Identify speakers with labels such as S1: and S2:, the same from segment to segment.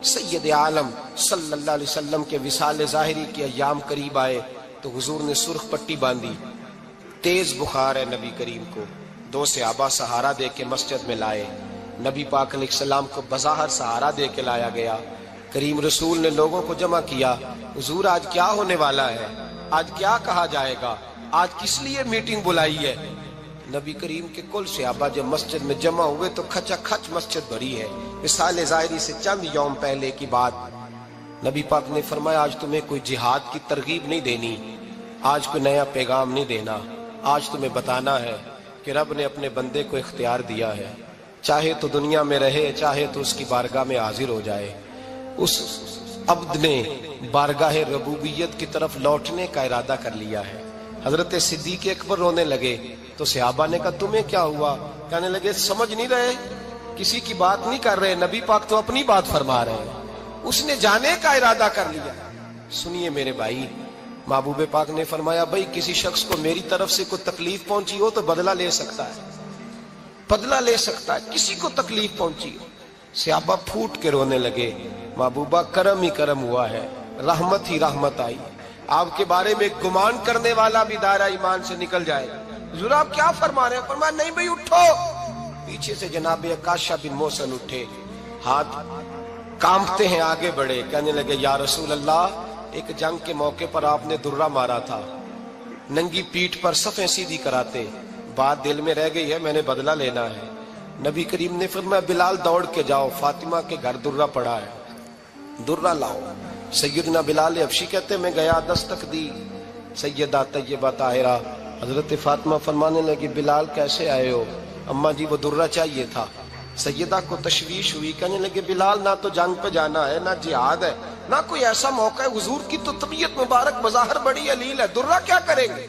S1: سید عالم صلی اللہ علیہ وسلم کے وصال ظاہری کے ایام قریب آئے تو حضور نے سرخ پٹی باندھی، تیز بخار ہے نبی کریم کو، دو صحابہ سہارا دے کے مسجد میں لائے، نبی پاک علیہ السلام کو بظاہر سہارا دے کے لایا گیا۔ کریم رسول نے لوگوں کو جمع کیا، حضور آج کیا ہونے والا ہے، آج کیا کہا جائے گا، آج کس لیے میٹنگ بلائی ہے؟ نبی کریم کے کل صحابہ جب مسجد میں جمع ہوئے تو کھچا کھچ مسجد بھری ہے۔ وصال ظاہری سے چند یوم پہلے کی بات، نبی پاک نے فرمایا آج تمہیں کوئی جہاد کی ترغیب نہیں دینی، آج کوئی نیا پیغام نہیں دینا، آج تمہیں بتانا ہے کہ رب نے اپنے بندے کو اختیار دیا ہے، چاہے تو دنیا میں رہے، چاہے تو اس کی بارگاہ میں حاضر ہو جائے۔ اس عبد نے بارگاہ ربوبیت کی طرف لوٹنے کا ارادہ کر لیا ہے۔ حضرت صدیق اکبر رونے لگے تو صحابہ نے کہا تمہیں کیا ہوا؟ کہنے لگے سمجھ نہیں رہے، کسی کی بات نہیں کر رہے، نبی پاک تو اپنی بات فرما رہے ہیں، اس نے جانے کا ارادہ کر لیا۔ سنیے میرے بھائی، محبوب پاک نے فرمایا بھائی کسی شخص کو میری طرف سے کوئی تکلیف پہنچی ہو تو بدلہ لے سکتا ہے، بدلہ لے سکتا ہے، کسی کو تکلیف پہنچی ہو۔ صحابہ پھوٹ کے رونے لگے، محبوبہ کرم ہی کرم ہوا ہے، رحمت ہی رحمت آئی، آپ کے بارے میں گمان کرنے والا بھی دائرہ ایمان سے نکل جائے گا۔ حضور آپ کیا فرما رہے ہیں؟ فرمایا نہیں بھائی اٹھو۔ پیچھے سے جناب عکاشہ بن محصن اٹھے، ہاتھ کانپتے ہیں، آگے بڑھے، کہنے لگے یا رسول اللہ، ایک جنگ کے موقع پر آپ نے درہ مارا تھا، ننگی پیٹھ پر صفیں سیدھی کراتے، بات دل میں رہ گئی ہے، میں نے بدلہ لینا ہے۔ نبی کریم نے فرمایا بلال دوڑ کے جاؤ، فاطمہ کے گھر درہ پڑا ہے، درہ لاؤ۔ سیدنا بلال حبشی کہتے ہیں میں گیا، دستک دی سیدہ طیبہ طاہرہ، حضرت فاطمہ فرمانے لگی بلال کیسے آئے ہو؟ اماں جی وہ درہ چاہیے تھا۔ سیدہ کو تشویش ہوئی، کہنے لگے بلال نہ تو جنگ پہ جانا ہے، نہ جہاد ہے، نہ کوئی ایسا موقع ہے، حضور کی تو طبیعت مبارک بظاہر بڑی علیل ہے، درہ کیا کریں گے؟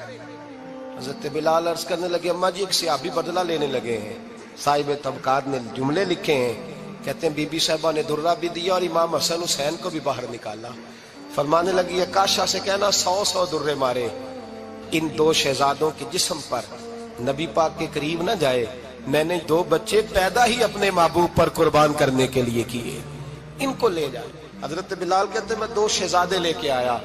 S1: حضرت بلال عرض کرنے لگے اماں جی ایک صحابی بدلہ لینے لگے ہیں، صاحب طبقات نے جملے لکھے ہیں، کہتے ہیں بی بی صاحبہ نے درہ بھی دیا اور امام حسن حسین کو بھی باہر نکالا۔ فرمانے لگی عکاشہ سے کہنا 100 درے مارے، ان دو شہزادوں کے جسم پر نبی پاک کے قریب نہ جائے، میں نے 2 بچے پیدا ہی اپنے محبوب پر قربان کرنے کے لیے کیے، ان کو لے جائے۔ حضرت بلال کہتے ہیں میں 2 شہزادے لے کے آیا،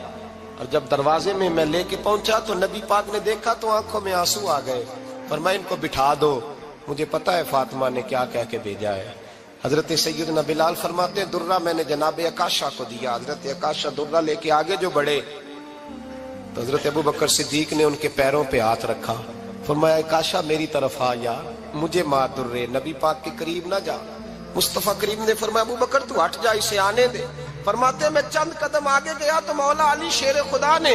S1: اور جب دروازے میں میں لے کے پہنچا تو نبی پاک نے دیکھا تو آنکھوں میں آنسو آ گئے۔ فرمایا ان کو بٹھا دو، مجھے پتا ہے فاطمہ نے کیا کہہ کے بھیجا ہے۔ حضرت سیدنا بلال فرماتے ہیں درہ میں نے جناب عکاشہ کو دیا، حضرت عکاشہ درہ لے کے آگے جو بڑھے تو حضرت ابو بکر صدیق نے ان کے پیروں پہ ہاتھ رکھا، فرمایا عکاشہ میری طرف آ یار، مجھے مار درے، نبی پاک کے قریب نہ جا۔ مصطفیٰ کریم نے فرمایا ابو بکر تو ہٹ جا، اسے آنے دے۔ فرماتے ہیں میں چند قدم آگے گیا تو مولا علی شیر خدا نے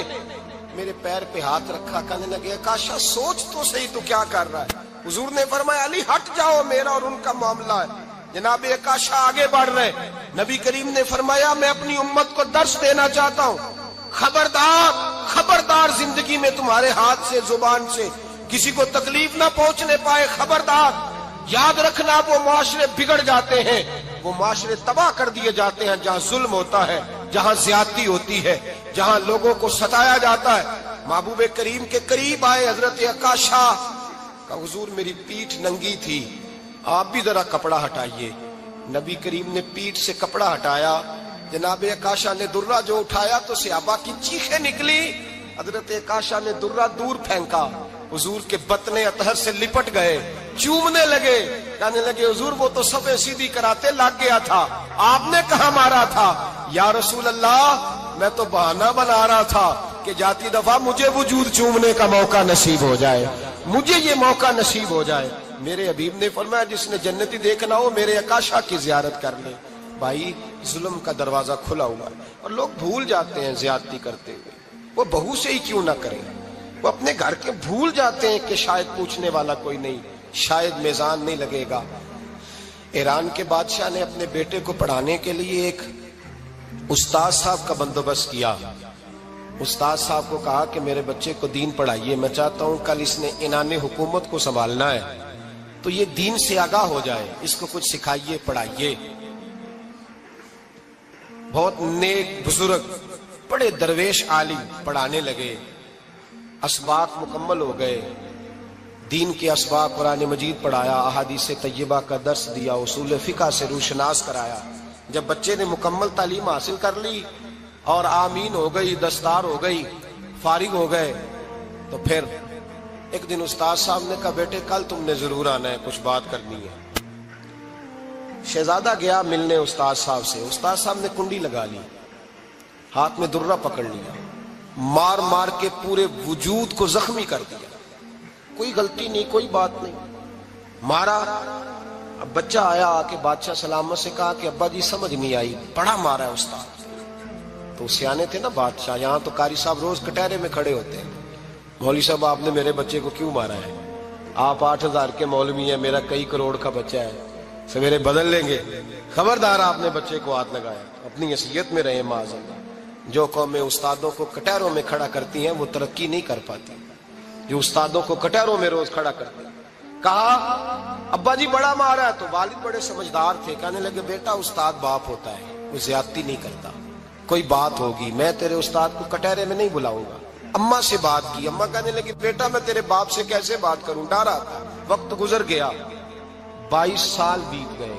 S1: میرے پیر پہ ہاتھ رکھا، کہنے لگے عکاشہ سوچ تو صحیح تو کیا کر رہا ہے؟ حضور نے فرمایا علی ہٹ جاؤ، میرا اور ان کا معاملہ ہے۔ جناب عکاشہ آگے بڑھ رہے، نبی کریم نے فرمایا میں اپنی امت کو درس دینا چاہتا ہوں، خبردار خبردار زندگی میں تمہارے ہاتھ سے زبان سے کسی کو تکلیف نہ پہنچنے پائے، خبردار یاد رکھنا وہ معاشرے بگڑ جاتے ہیں، وہ معاشرے تباہ کر دیے جاتے ہیں جہاں ظلم ہوتا ہے، جہاں زیادتی ہوتی ہے، جہاں لوگوں کو ستایا جاتا ہے۔ محبوب کریم کے قریب آئے حضرت عکاشہ کہ حضور میری پیٹھ ننگی تھی، آپ بھی ذرا کپڑا ہٹائیے۔ نبی کریم نے پیٹھ سے کپڑا ہٹایا، جناب عکاشہ نے درہ جو اٹھایا تو صحابہ کی چیخیں نکلی، حضرت عکاشہ نے درہ دور پھینکا، حضور کے بطن اطہر سے لپٹ گئے، چومنے لگے، کہنے لگے حضور وہ تو صفیں سیدھی کراتے لگ گیا تھا، آپ نے کہاں مارا تھا؟ یا رسول اللہ میں تو بہانہ بنا رہا تھا کہ جاتی دفعہ مجھے وجود چومنے کا موقع نصیب ہو جائے، مجھے یہ موقع نصیب ہو جائے۔ میرے حبیب نے فرمایا جس نے جنتی دیکھنا ہو میرے عکاشہ کی زیارت کر لے۔ بھائی ظلم کا دروازہ کھلا ہوا ہے اور لوگ بھول جاتے ہیں زیادتی کرتے ہوئے، وہ بہو سے ہی کیوں نہ کریں، وہ اپنے گھر کے بھول جاتے ہیں کہ شاید پوچھنے والا کوئی نہیں، شاید میزان نہیں لگے گا۔ ایران کے بادشاہ نے اپنے بیٹے کو پڑھانے کے لیے ایک استاد صاحب کا بندوبست کیا۔ استاد صاحب کو کہا کہ میرے بچے کو دین پڑھائیے، میں چاہتا ہوں کل اس نے عنان حکومت کو سنبھالنا ہے تو یہ دین سے آگاہ ہو جائے، اس کو کچھ سکھائیے، پڑھائیے۔ بہت نیک بزرگ بڑے درویش عالم پڑھانے لگے، اسباق مکمل ہو گئے، دین کے اسباق قرآن مجید پڑھایا، احادیث طیبہ کا درس دیا، اصول فقہ سے روشناس کرایا۔ جب بچے نے مکمل تعلیم حاصل کر لی اور آمین ہو گئی، دستار ہو گئی، فارغ ہو گئے، تو پھر ایک دن استاد صاحب نے کہا بیٹے کل تم نے ضرور آنا ہے، کچھ بات کرنی ہے۔ شہزادہ گیا ملنے استاد صاحب سے، استاد صاحب نے کنڈی لگا لی، ہاتھ میں درہ پکڑ لیا، مار مار کے پورے وجود کو زخمی کر دیا، کوئی غلطی نہیں، کوئی بات نہیں، مارا۔ اب بچہ آیا آ کے بادشاہ سلامت سے کہا کہ ابا جی سمجھ نہیں آئی، بڑا مارا ہے استاد۔ تو سیانے تھے نا بادشاہ، یہاں تو قاری صاحب روز کٹہرے میں کھڑے ہوتے ہیں، مولوی صاحب آپ نے میرے بچے کو کیوں مارا ہے؟ آپ 8,000 کے مولوی ہیں، میرا کئی کروڑ کا بچہ ہے، سویرے بدل لیں گے، خبردار آپ نے بچے کو ہاتھ لگایا، اپنی حیثیت میں رہے معاذ اللہ۔ جو قومیں استادوں کو کٹہروں میں کھڑا کرتی ہیں وہ ترقی نہیں کر پاتی، جو استادوں کو کٹہروں میں روز کھڑا کرتے ہیں۔ کہا ابا جی بڑا مارا ہے، تو والد بڑے سمجھدار تھے، کہنے لگے بیٹا استاد باپ ہوتا ہے، وہ زیادتی نہیں کرتا، کوئی بات ہوگی، میں تیرے استاد کو کٹہرے میں نہیں بلاؤں گا۔ اماں سے بات کی، اماں کہنے لگی بیٹا میں تیرے باپ سے کیسے بات کروں، ڈرا تھا۔ وقت گزر گیا، 22 سال بیت گئے،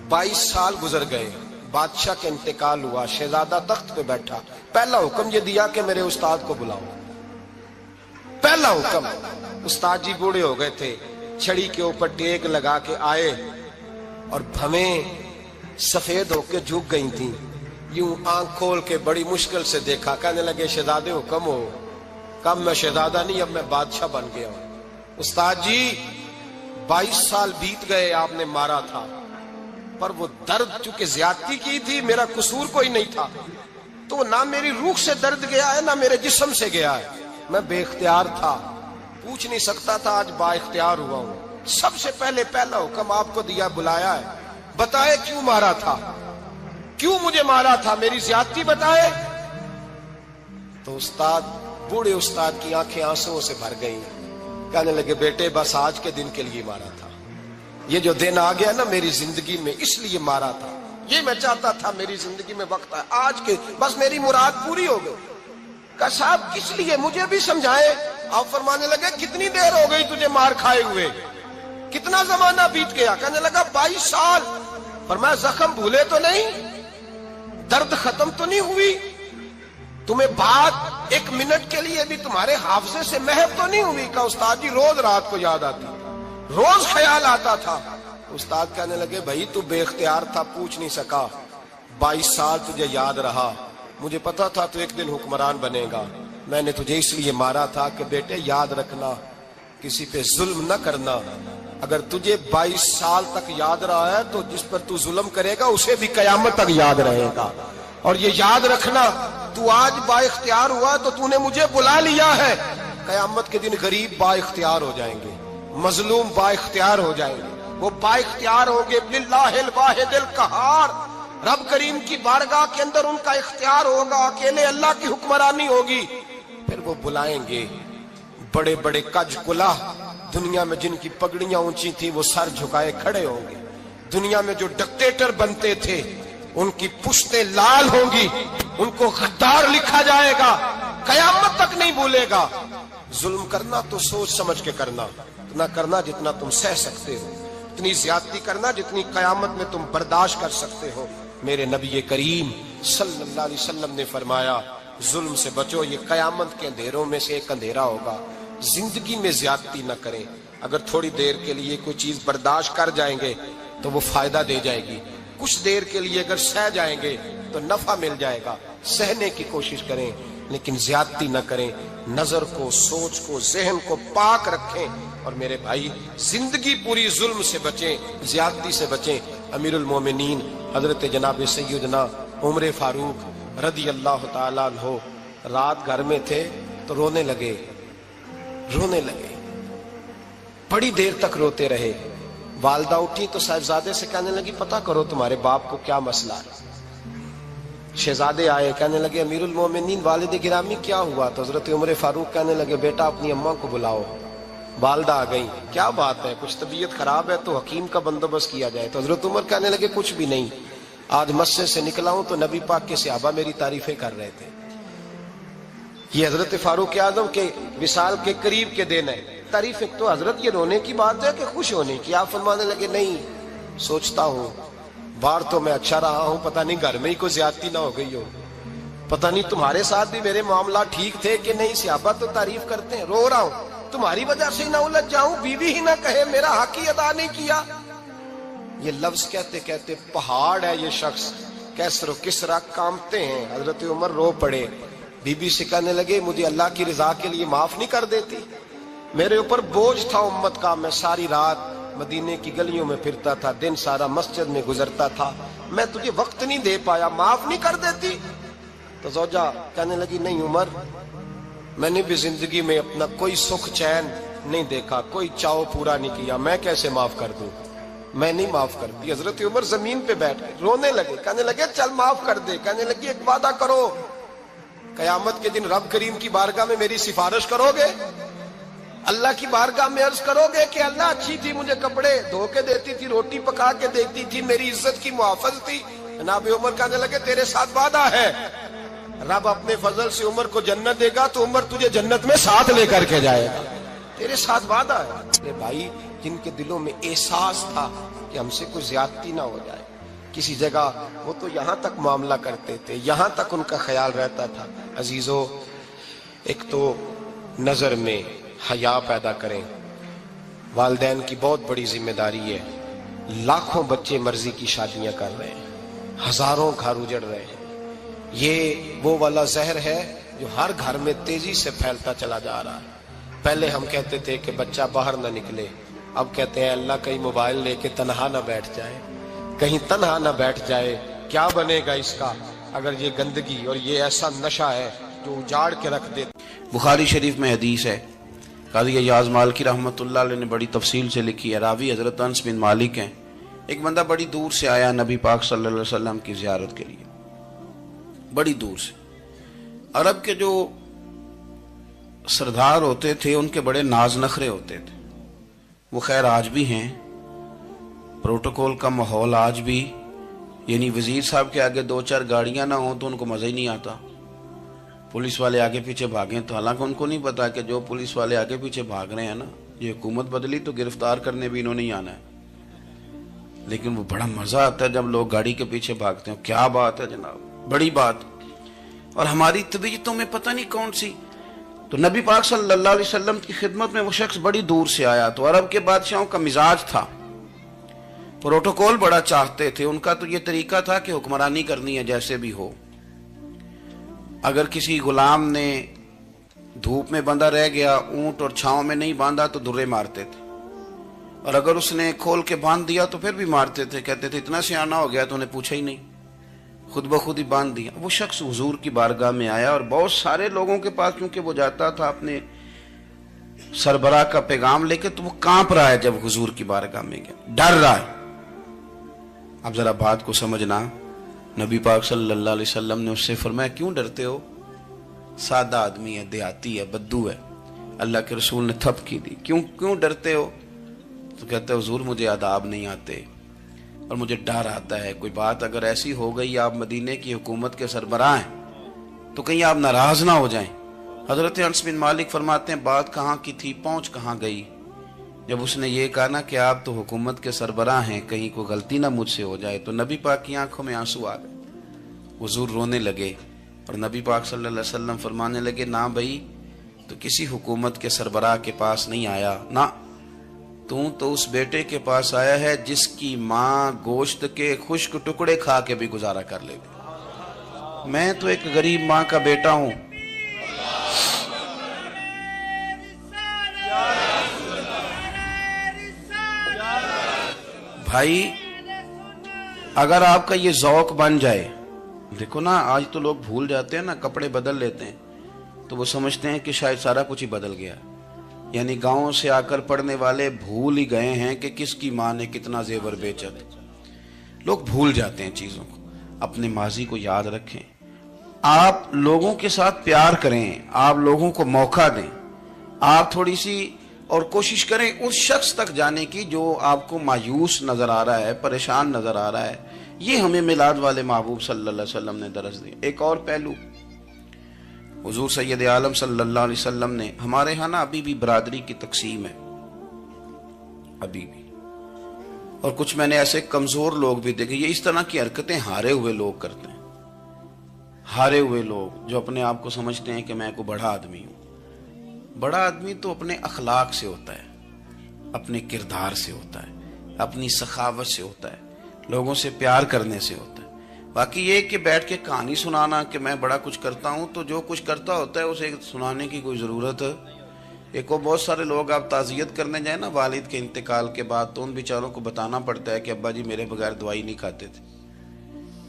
S1: 22 سال گزر گئے، بادشاہ کا انتقال ہوا، شہزادہ تخت پہ بیٹھا، پہلا حکم یہ دیا کہ میرے استاد کو بلاؤ، پہلا حکم۔ استاد جی بوڑھے ہو گئے تھے، چھڑی کے اوپر ٹیک لگا کے آئے اور بھویں سفید ہو کے جھک گئی تھیں، یوں آنکھ کھول کے بڑی مشکل سے دیکھا، کہنے لگے شہزادے حکم ہو۔ کب میں شہزادہ نہیں، اب میں بادشاہ بن گیا ہوں۔ استاد جی 22 سال بیت گئے، آپ نے مارا تھا، پر وہ درد چونکہ زیادتی کی تھی، میرا قصور کوئی نہیں تھا، تو نہ میری روح سے درد گیا ہے نہ میرے جسم سے گیا ہے، میں بے اختیار تھا، پوچھ نہیں سکتا تھا، آج با اختیار ہوا ہوں۔ سب سے پہلے پہلا حکم آپ کو دیا، بلایا ہے، بتائے کیوں مارا تھا، کیوں مجھے مارا تھا، میری زیادتی بتائے۔ تو استاد، بوڑھے استاد کی آنکھیں آنسوؤں سے بھر گئی، کہنے لگے بیٹے بس آج کے دن کے لیے مارا تھا، یہ جو دن آ گیا نا میری زندگی میں اس لیے مارا تھا، یہ میں چاہتا تھا میری زندگی میں وقت آئے، آج کے بس میری مراد پوری ہو گئی۔ کہا صاحب کس لیے، مجھے بھی سمجھائے۔ آپ فرمانے لگے کتنی دیر ہو گئی تجھے مار کھائے ہوئے، کتنا زمانہ بیت گیا؟ کہنے لگا 22 سال۔ فرمایا زخم بھولے تو نہیں، درد ختم تو نہیں ہوئی، تمہیں بات 1 منٹ کے لیے بھی تمہارے حافظے سے محو تو نہیں ہوئی؟ کہا استاد جی روز رات کو یاد آتی، روز خیال آتا تھا۔ استاد کہنے لگے بھائی تو بے اختیار تھا، پوچھ نہیں سکا، 22 سال تجھے یاد رہا، مجھے پتا تھا تو ایک دن حکمران بنے گا، میں نے تجھے اس لیے مارا تھا کہ بیٹے یاد رکھنا، کسی پہ ظلم نہ کرنا، اگر تجھے 22 سال تک یاد رہا ہے تو جس پر تو ظلم کرے گا اسے بھی قیامت تک یاد رہے گا، اور یہ یاد رکھنا تو آج با اختیار ہوا تو تو نے مجھے بلا لیا ہے، قیامت کے دن غریب با اختیار ہو جائیں گے، مظلوم با اختیار ہو جائیں گے، وہ با اختیار ہوں گے، للہ الواحد القہار، رب کریم کی بارگاہ کے اندر ان کا اختیار ہوگا، اکیلے اللہ کی حکمرانی ہوگی، پھر وہ بلائیں گے، بڑے بڑے کج کلہ دنیا میں جن کی پگڑیاں اونچی تھی وہ سر جھکائے کھڑے ہوں گے، دنیا میں جو ڈکٹیٹر بنتے تھے ان کی پشتیں لال ہوں گی، ان کو غدار لکھا جائے گا، قیامت تک نہیں بھولے گا۔ ظلم کرنا تو سوچ سمجھ کے کرنا، اتنا کرنا جتنا تم سہ سکتے ہو، اتنی زیادتی کرنا جتنی قیامت میں تم برداشت کر سکتے ہو۔ میرے نبی کریم صلی اللہ علیہ وسلم نے فرمایا ظلم سے بچو، یہ قیامت کے اندھیروں میں سے ایک اندھیرا ہوگا، زندگی میں زیادتی نہ کریں، اگر تھوڑی دیر کے لیے کوئی چیز برداشت کر جائیں گے تو وہ فائدہ دے جائے گی، کچھ دیر کے لیے اگر سہ جائیں گے تو نفع مل جائے گا، سہنے کی کوشش کریں لیکن زیادتی نہ کریں، نظر کو، سوچ کو، ذہن کو پاک رکھیں، اور میرے بھائی زندگی پوری ظلم سے بچیں، زیادتی سے بچیں۔ امیر المومنین حضرت جناب سیدنا عمر فاروق رضی اللہ تعالیٰ عنہ رات گھر میں تھے تو رونے لگے، بڑی دیر تک روتے رہے، والدہ اٹھی تو صاحبزادے سے کہنے لگی پتہ کرو تمہارے باپ کو کیا مسئلہ ہے۔ شہزادے آئے، کہنے لگے امیر المومنین والد گرامی کیا ہوا؟ تو حضرت عمر فاروق کہنے لگے بیٹا اپنی اماں کو بلاؤ۔ والدہ آ گئی، کیا بات ہے، کچھ طبیعت خراب ہے تو حکیم کا بندوبست کیا جائے۔ تو حضرت عمر کہنے لگے کچھ بھی نہیں، آج مسجد سے نکلا ہوں تو نبی پاک کے صحابہ میری تعریفیں کر رہے تھے، یہ حضرت فاروق اعظم کے وصال کے قریب کے دن ہے۔ تعریف ایک تو حضرت یہ رونے کی بات ہے کہ خوش ہونے کی؟ آپ فرمانے لگے نہیں، سوچتا ہوں باہر تو میں اچھا رہا ہوں، پتہ نہیں گھر میں ہی کوئی زیادتی نہ ہو گئی ہو، پتہ نہیں تمہارے ساتھ بھی میرے معاملات ٹھیک تھے کہ نہیں، صحابہ تو تعریف کرتے ہیں، رو رہا ہوں تمہاری وجہ سے نہ الجھ جاؤں، بیوی ہی نہ کہے میرا حق ہی ادا نہیں کیا۔ یہ لفظ کہتے کہتے پہاڑ ہے یہ شخص، کیسر و کسرا کامتے ہیں۔ حضرت عمر رو پڑے، بی بی سے کہنے لگے مجھے اللہ کی رضا کے لیے معاف نہیں کر دیتی؟ میرے اوپر بوجھ تھا امت کا، میں ساری رات مدینے کی گلیوں میں پھرتا تھا، دن سارا مسجد میں گزرتا تھا، میں تجھے وقت نہیں دے پایا، معاف نہیں کر دیتی؟ تو زوجہ کہنے لگی نہیں عمر، میں نے بھی زندگی میں اپنا کوئی سکھ چین نہیں دیکھا، کوئی چاؤ پورا نہیں کیا، میں کیسے معاف کر دوں؟ میں نہیں معاف کرتی۔ حضرت عمر زمین پہ بیٹھ گئے، رونے لگے، کہنے لگے چل معاف کر دے۔ کہنے لگی ایک وعدہ کرو، قیامت کے دن رب کریم کی بارگاہ میں میری سفارش کرو گے؟ اللہ کی بارگاہ میں عرض کرو گے کہ اللہ اچھی تھی، مجھے کپڑے دھو کے دیتی تھی، روٹی پکا کے دیتی تھی، میری عزت کی محافظ تھی؟ جناب عمر کہنے لگے تیرے ساتھ وعدہ ہے، رب اپنے فضل سے عمر کو جنت دے گا تو عمر تجھے جنت میں ساتھ لے کر کے جائے گا، تیرے ساتھ وعدہ ہے۔ میرے بھائی جن کے دلوں میں احساس تھا کہ ہم سے کوئی زیادتی نہ ہو جائے کسی جگہ، وہ تو یہاں تک معاملہ کرتے تھے، یہاں تک ان کا خیال رہتا تھا۔ عزیزو، ایک تو نظر میں حیا پیدا کریں، والدین کی بہت بڑی ذمہ داری ہے۔ لاکھوں بچے مرضی کی شادیاں کر رہے ہیں، ہزاروں گھر اجڑ رہے ہیں، یہ وہ والا زہر ہے جو ہر گھر میں تیزی سے پھیلتا چلا جا رہا ہے۔ پہلے ہم کہتے تھے کہ بچہ باہر نہ نکلے، اب کہتے ہیں اللہ کہیں موبائل لے کے تنہا نہ بیٹھ جائے، کہیں تنہا نہ بیٹھ جائے، کیا بنے گا اس کا اگر یہ گندگی اور یہ ایسا نشہ ہے جو اجاڑ کے رکھ دے۔
S2: بخاری شریف میں حدیث ہے، قاضی ایاز مالکی رحمۃ اللہ علیہ نے بڑی تفصیل سے لکھی ہے، راوی حضرت انس بن مالک ہیں۔ ایک بندہ بڑی دور سے آیا نبی پاک صلی اللہ علیہ وسلم کی زیارت کے لیے، بڑی دور سے۔ عرب کے جو سردار ہوتے تھے ان کے بڑے ناز نخرے ہوتے تھے، وہ خیر آج بھی ہیں، پروٹوکول کا ماحول آج بھی، یعنی وزیر صاحب کے آگے دو چار گاڑیاں نہ ہوں تو ان کو مزہ ہی نہیں آتا، پولیس والے آگے پیچھے بھاگیں تو حالانکہ ان کو نہیں پتا کہ جو پولیس والے آگے پیچھے بھاگ رہے ہیں نا، یہ حکومت بدلی تو گرفتار کرنے بھی انہوں نے ہی آنا ہے، لیکن وہ بڑا مزہ آتا ہے جب لوگ گاڑی کے پیچھے بھاگتے ہیں۔ کیا بات ہے جناب، بڑی بات۔ اور ہماری طبیعتوں میں پتہ نہیں کون سی، تو نبی پاک صلی اللہ علیہ وسلم کی خدمت میں وہ شخص بڑی دور سے آیا، تو عرب کے بادشاہوں کا مزاج تھا، پروٹوکول بڑا چاہتے تھے، ان کا تو یہ طریقہ تھا کہ حکمرانی کرنی ہے جیسے بھی ہو۔ اگر کسی غلام نے دھوپ میں بندھا رہ گیا، اونٹ اور چھاؤں میں نہیں باندھا تو درے مارتے تھے، اور اگر اس نے کھول کے باندھ دیا تو پھر بھی مارتے تھے، کہتے تھے اتنا سیانا ہو گیا تو انہیں پوچھا ہی نہیں، خود بخود ہی باندھ دیا۔ وہ شخص حضور کی بارگاہ میں آیا اور بہت سارے لوگوں کے پاس کیونکہ وہ جاتا تھا اپنے سربراہ کا پیغام لے کے، تو وہ کانپ رہا ہے جب حضور کی بارگاہ میں گیا، ڈر رہا ہے۔ اب ذرا بات کو سمجھنا، نبی پاک صلی اللہ علیہ وسلم نے اس سے فرمایا کیوں ڈرتے ہو؟ سادہ آدمی ہے، دیہاتی ہے، بدو ہے۔ اللہ کے رسول نے تھپ کی دی، کیوں ڈرتے ہو؟ تو کہتے ہیں حضور مجھے آداب نہیں آتے اور مجھے ڈر آتا ہے، کوئی بات اگر ایسی ہو گئی آپ مدینے کی حکومت کے سربراہ ہیں تو کہیں آپ ناراض نہ ہو جائیں۔ حضرت انس بن مالک فرماتے ہیں بات کہاں کی تھی، پہنچ کہاں گئی؟ جب اس نے یہ کہا نا کہ آپ تو حکومت کے سربراہ ہیں، کہیں کوئی غلطی نہ مجھ سے ہو جائے، تو نبی پاک کی آنکھوں میں آنسو آ گئے، حضور رونے لگے، اور نبی پاک صلی اللہ علیہ وسلم فرمانے لگے نہ بھائی، تو کسی حکومت کے سربراہ کے پاس نہیں آیا، نہ تو اس بیٹے کے پاس آیا ہے جس کی ماں گوشت کے خشک ٹکڑے کھا کے بھی گزارا کر لے گی۔ میں تو ایک غریب ماں کا بیٹا ہوں۔ بھائی اگر آپ کا یہ ذوق بن جائے، دیکھو نا آج تو لوگ بھول جاتے ہیں نا، کپڑے بدل لیتے ہیں تو وہ سمجھتے ہیں کہ شاید سارا کچھ ہی بدل گیا، یعنی گاؤں سے آ کر پڑھنے والے بھول ہی گئے ہیں کہ کس کی ماں نے کتنا زیور بیچا تھا۔ لوگ بھول جاتے ہیں چیزوں کو، اپنے ماضی کو یاد رکھیں، آپ لوگوں کے ساتھ پیار کریں، آپ لوگوں کو موقع دیں، آپ تھوڑی سی اور کوشش کریں اس شخص تک جانے کی جو آپ کو مایوس نظر آ رہا ہے، پریشان نظر آ رہا ہے۔ یہ ہمیں میلاد والے محبوب صلی اللہ علیہ وسلم نے درس دی۔ ایک اور پہلو، حضور سید عالم صلی اللہ علیہ وسلم نے، ہمارے ہاں نا ابھی بھی برادری کی تقسیم ہے، ابھی بھی، اور کچھ میں نے ایسے کمزور لوگ بھی دیکھے، یہ اس طرح کی حرکتیں ہارے ہوئے لوگ کرتے ہیں، ہارے ہوئے لوگ جو اپنے آپ کو سمجھتے ہیں کہ میں کوئی بڑا آدمی ہوں۔ بڑا آدمی تو اپنے اخلاق سے ہوتا ہے، اپنے کردار سے ہوتا ہے، اپنی سخاوت سے ہوتا ہے، لوگوں سے پیار کرنے سے ہوتا ہے۔ باقی یہ کہ بیٹھ کے کہانی سنانا کہ میں بڑا کچھ کرتا ہوں، تو جو کچھ کرتا ہوتا ہے اسے سنانے کی کوئی ضرورت ہے؟ ایک وہ بہت سارے لوگ آپ تعزیت کرنے جائیں نا والد کے انتقال کے بعد، تو ان بیچاروں کو بتانا پڑتا ہے کہ ابا جی میرے بغیر دوائی نہیں کھاتے تھے۔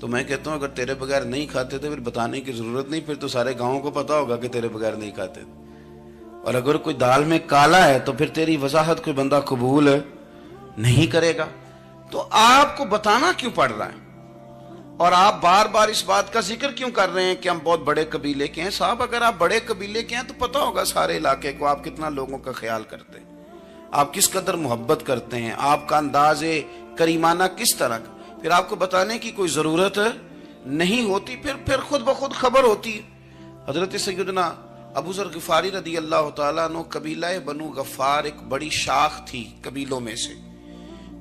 S2: تو میں کہتا ہوں اگر تیرے بغیر نہیں کھاتے تھے پھر بتانے کی ضرورت نہیں، پھر تو سارے گاؤں کو پتا ہوگا کہ تیرے بغیر نہیں کھاتے تھے۔ اور اگر کوئی دال میں کالا ہے تو پھر تیری وضاحت کوئی بندہ قبول نہیں کرے گا۔ تو آپ کو بتانا کیوں پڑ رہا ہے؟ اور آپ بار بار اس بات کا ذکر کیوں کر رہے ہیں کہ ہم بہت بڑے قبیلے کے ہیں؟ صاحب اگر آپ بڑے قبیلے کے ہیں تو پتہ ہوگا سارے علاقے کو آپ کتنا لوگوں کا خیال کرتے ہیں، آپ کس قدر محبت کرتے ہیں، آپ کا انداز کریمانہ کس طرح کا، پھر آپ کو بتانے کی کوئی ضرورت نہیں ہوتی، پھر خود بخود خبر ہوتی ہے۔ حضرت سیدنا ابو ذر غفاری رضی اللہ تعالیٰ عنہ، قبیلہ بنو غفار ایک بڑی شاخ تھی قبیلوں میں سے،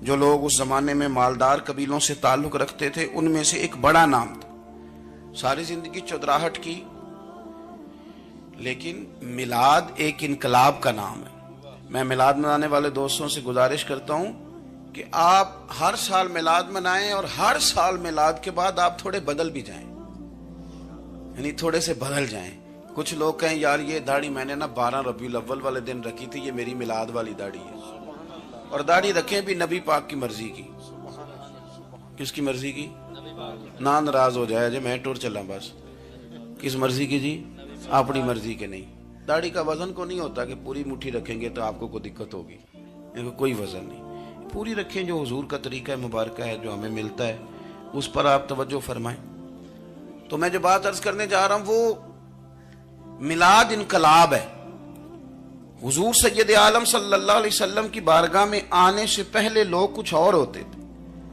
S2: جو لوگ اس زمانے میں مالدار قبیلوں سے تعلق رکھتے تھے، ان میں سے ایک بڑا نام تھا۔ ساری زندگی چودراہٹ کی، لیکن میلاد ایک انقلاب کا نام ہے۔ میں میلاد منانے والے دوستوں سے گزارش کرتا ہوں کہ آپ ہر سال میلاد منائیں، اور ہر سال میلاد کے بعد آپ تھوڑے بدل بھی جائیں، یعنی تھوڑے سے بدل جائیں۔ کچھ لوگ کہیں یار یہ داڑھی میں نے نا 12 ربیع الاول والے دن رکھی تھی، یہ میری میلاد والی داڑھی ہے۔ اور داڑھی رکھیں بھی نبی پاک کی مرضی کی۔ کس کی مرضی کی؟ نہ ناراض ہو جائے جی میں ٹور چلا، بس کس مرضی کی جی؟ اپنی مرضی کے نہیں۔ داڑھی کا وزن کو نہیں ہوتا کہ پوری مٹھی رکھیں گے تو آپ کو کوئی دقت ہوگی، کوئی وزن نہیں، پوری رکھیں، جو حضور کا طریقہ مبارکہ ہے جو ہمیں ملتا ہے اس پر آپ توجہ فرمائیں۔ تو میں جو بات عرض کرنے جا رہا ہوں وہ میلاد انقلاب ہے۔ حضور سید عالم صلی اللہ علیہ وسلم کی بارگاہ میں آنے سے پہلے لوگ کچھ اور ہوتے تھے،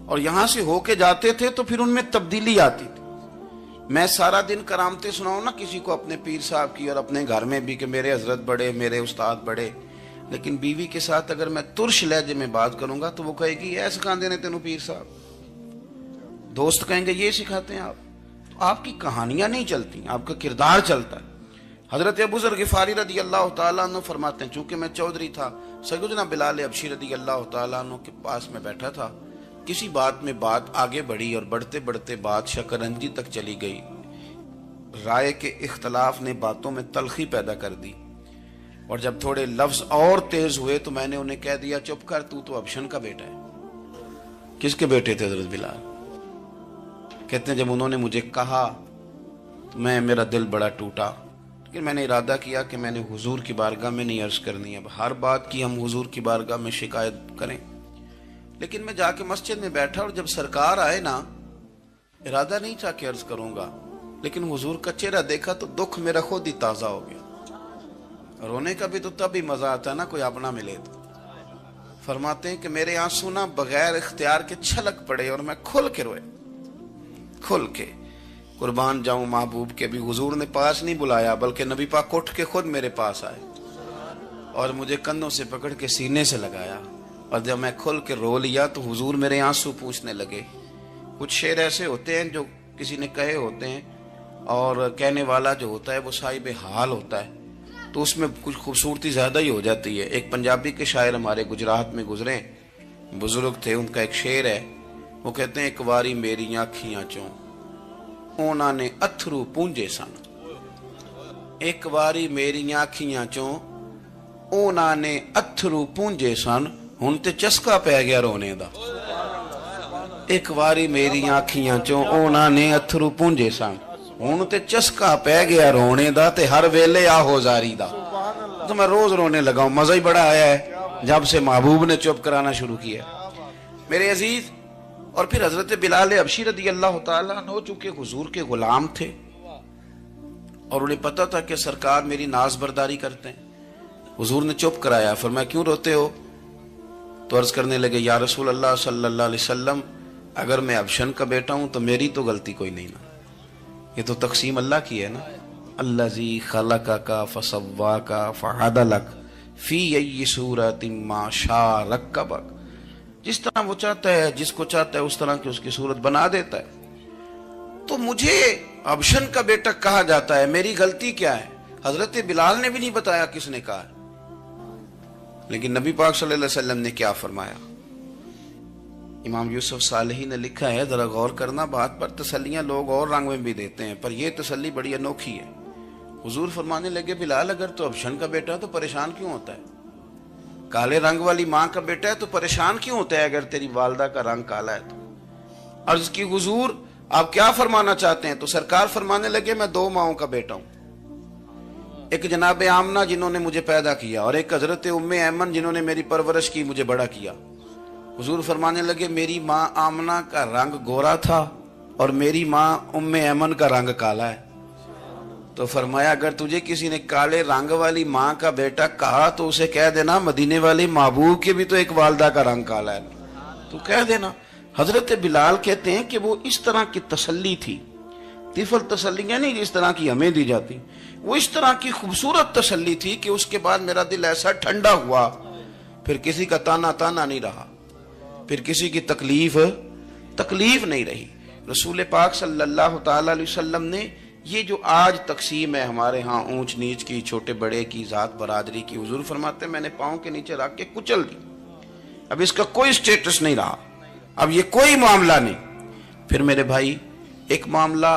S2: اور یہاں سے ہو کے جاتے تھے تو پھر ان میں تبدیلی آتی تھی۔ میں سارا دن کرامتیں سناؤں نا کسی کو اپنے پیر صاحب کی، اور اپنے گھر میں بھی کہ میرے حضرت بڑے، میرے استاد بڑے، لیکن بیوی کے ساتھ اگر میں ترش لہجے میں بات کروں گا تو وہ کہے گی یہ سکھاندے نے تینوں پیر صاحب، دوست کہیں گے یہ سکھاتے ہیں آپ۔ تو آپ کی کہانیاں نہیں چلتی، آپ کا کردار چلتا ہے۔ حضرت ابو ذر غفاری رضی اللہ تعالیٰ عنہ فرماتے ہیں چونکہ میں چودھری تھا، سیدنا بلال حبشی رضی اللہ تعالیٰ عنہ کے پاس میں بیٹھا تھا، کسی بات میں بات آگے بڑھی اور بڑھتے بڑھتے بات شکرنجی تک چلی گئی، رائے کے اختلاف نے باتوں میں تلخی پیدا کر دی، اور جب تھوڑے لفظ اور تیز ہوئے تو میں نے انہیں کہہ دیا چپ کر، تو ابشن کا بیٹا ہے۔ کس کے بیٹے تھے حضرت بلال؟ کہتے ہیں جب انہوں نے مجھے کہا تو میرا دل بڑا ٹوٹا، لیکن میں نے ارادہ کیا کہ میں نے حضور کی بارگاہ میں نہیں عرض کرنی، اب ہر بات کی ہم حضور کی بارگاہ میں شکایت کریں۔ لیکن میں جا کے مسجد میں بیٹھا، اور جب سرکار آئے نا، ارادہ نہیں تھا کہ عرض کروں گا، لیکن حضور کا چہرہ دیکھا تو دکھ میرا خود ہی تازہ ہو گیا۔ رونے کا بھی تو تب ہی مزہ آتا ہے نا کوئی اپنا ملے تو۔ فرماتے ہیں کہ میرے آنسو نا بغیر اختیار کے چھلک پڑے، اور میں کھل کے روئے، کھل کے۔ قربان جاؤں محبوب کے بھی حضور نے پاس نہیں بلایا، بلکہ نبی پاک اٹھ کے خود میرے پاس آئے اور مجھے کندھوں سے پکڑ کے سینے سے لگایا، اور جب میں کھل کے رو لیا تو حضور میرے آنسو پوچھنے لگے۔ کچھ شعر ایسے ہوتے ہیں جو کسی نے کہے ہوتے ہیں، اور کہنے والا جو ہوتا ہے وہ صاحب حال ہوتا ہے، تو اس میں کچھ خوبصورتی زیادہ ہی ہو جاتی ہے۔ ایک پنجابی کے شاعر ہمارے گجرات میں گزرے، بزرگ تھے، ان کا ایک شعر ہے، وہ کہتے ہیں ایک واری میری آنکھیاں چوں اونا نے اتھرو پونجے سن، ایک واری میری آنکھیاں چوں اونا نے اتھرو پونجے سن، ہن تے چسکا پہ گیا رونے دا۔ ایک واری میری آنکھیاں چوں اونا نے اتھرو پونجے سن، ہن تے چسکا پہ گیا رونے دا، تے ہر ویلے آہو زاری دا۔ تو میں روز رونے لگا ہوں، مزہ ہی بڑا آیا ہے جب سے محبوب نے چپ کرانا شروع کیا۔ میرے عزیز، اور پھر حضرت بلال حبشی رضی اللہ تعالیٰ عنہ چونکہ حضور کے غلام تھے، اور انہیں پتہ تھا کہ سرکار میری ناز برداری کرتے ہیں، حضور نے چپ کرایا۔ فرمایا کیوں روتے ہو؟ تو عرض کرنے لگے یا رسول اللہ صلی اللہ علیہ وسلم، اگر میں ابشن کا بیٹا ہوں تو میری تو غلطی کوئی نہیں نا، یہ تو تقسیم اللہ کی ہے نا، الذی خلقک فسواک فعدلک فی ای صورت ما شاء رکبک، جس طرح وہ چاہتا ہے، جس کو چاہتا ہے اس طرح کی اس کی صورت بنا دیتا ہے۔ تو مجھے ابشن کا بیٹا کہا جاتا ہے، میری غلطی کیا ہے؟ حضرت بلال نے بھی نہیں بتایا کس نے کہا، لیکن نبی پاک صلی اللہ علیہ وسلم نے کیا فرمایا؟ امام یوسف صالحی نے لکھا ہے، ذرا غور کرنا بات پر، تسلیاں لوگ اور رنگ میں بھی دیتے ہیں، پر یہ تسلی بڑی انوکھی ہے۔ حضور فرمانے لگے، بلال اگر تو ابشن کا بیٹا تو پریشان کیوں ہوتا ہے؟ کالے رنگ والی ماں کا بیٹا ہے تو پریشان کیوں ہوتا ہے اگر تیری والدہ کا رنگ کالا ہے تو؟ عرض کی حضور آپ کیا فرمانا چاہتے ہیں؟ تو سرکار فرمانے لگے، میں دو ماؤں کا بیٹا ہوں، ایک جناب آمنہ جنہوں نے مجھے پیدا کیا، اور ایک حضرت ام ایمن جنہوں نے میری پرورش کی، مجھے بڑا کیا۔ حضور فرمانے لگے، میری ماں آمنہ کا رنگ گورا تھا اور میری ماں ام ایمن کا رنگ کالا ہے۔ تو فرمایا، اگر تجھے کسی نے کالے رنگ والی ماں کا بیٹا کہا تو اسے کہہ دینا مدینے والی محبوب کے بھی تو ایک والدہ کا رنگ کالا ہے، تو کہہ دینا۔ حضرت بلال کہتے ہیں کہ وہ اس طرح کی تسلی تھی، طفل تسلیاں نہیں جس طرح کی ہمیں دی جاتی، وہ اس طرح کی خوبصورت تسلی تھی کہ اس کے بعد میرا دل ایسا ٹھنڈا ہوا، پھر کسی کا تانا نہیں رہا، پھر کسی کی تکلیف نہیں رہی۔ رسول پاک صلی اللہ تعالی علیہ وسلم نے یہ جو آج تقسیم ہے ہمارے ہاں اونچ نیچ کی، چھوٹے بڑے کی، ذات برادری کی، حضور فرماتے ہیں میں نے پاؤں کے نیچے رکھ کے کچل دی، اب اس کا کوئی سٹیٹس نہیں رہا، اب یہ کوئی معاملہ نہیں۔ پھر میرے بھائی ایک معاملہ